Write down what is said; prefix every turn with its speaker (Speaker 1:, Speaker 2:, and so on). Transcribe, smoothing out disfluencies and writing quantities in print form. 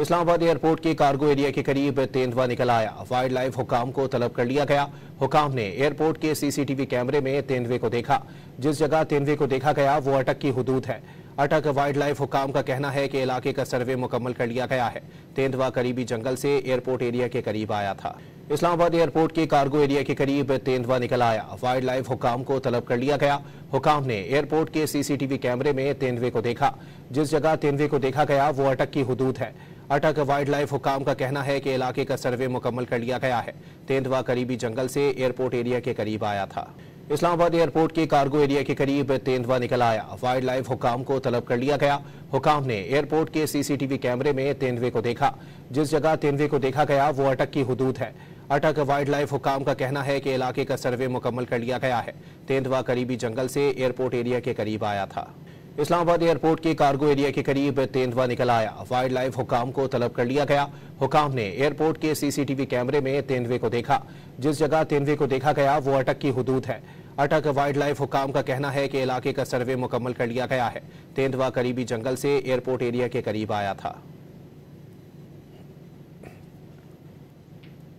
Speaker 1: Islamabad airport के cargo area के करीब तेंदुआ निकल आया। वाइल्ड लाइफ हुकाम को तलब कर लिया गया। हुकाम ने एयरपोर्ट के सीसीटीवी कैमरे में तेंदुए को देखा। जिस जगह तेंदुए को देखा गया वो अटक की हुदूद है। अटक वाइल्ड लाइफ हुकाम का कहना है कि इलाके का सर्वे मुकम्मल कर लिया गया है। तेंदुआ करीबी जंगल से एयरपोर्ट एरिया के करीब आया था। इस्लामाबाद एयरपोर्ट के कार्गो एरिया के करीब तेंदुआ निकल आया। वाइल्ड लाइफ हुकाम को तलब कर लिया गया। हुकाम ने एयरपोर्ट के सीसीटीवी कैमरे में तेंदुए को देखा। जिस जगह तेंदुए को देखा गया वो अटक की हुदूद है। अटक वाइल्ड लाइफ हुकाम का कहना है कि इलाके का सर्वे मुकम्मल कर लिया गया है। तेंदुआ करीबी जंगल से एयरपोर्ट एरिया के करीब आया था। इस्लामाबाद एयरपोर्ट के कार्गो एरिया के करीब तेंदुआ निकल आया। वाइल्ड लाइफ हुकाम को तलब कर लिया गया। हुकाम ने एयरपोर्ट के सीसीटीवी कैमरे में तेंदुए को देखा। जिस जगह तेंदुए को देखा गया वो अटक की हुदूद है। अटक वाइल्ड लाइफ हुकाम का कहना है कि इलाके का सर्वे मुकम्मल कर लिया गया है। तेंदुआ करीबी जंगल से एयरपोर्ट एरिया के करीब आया था। इस्लामाबाद एयरपोर्ट के कार्गो एरिया के करीब तेंदुआ निकल आया। वाइल्ड लाइफ हुकाम को तलब कर लिया गया। हुकाम ने एयरपोर्ट के सीसीटीवी कैमरे में तेंदुए को देखा। जिस जगह तेंदुए को देखा गया वो अटक की हुदूद है। अटक वाइल्ड लाइफ हुकाम का कहना है कि इलाके का सर्वे मुकम्मल कर लिया गया है। तेंदुआ करीबी जंगल से एयरपोर्ट एरिया के करीब आया था।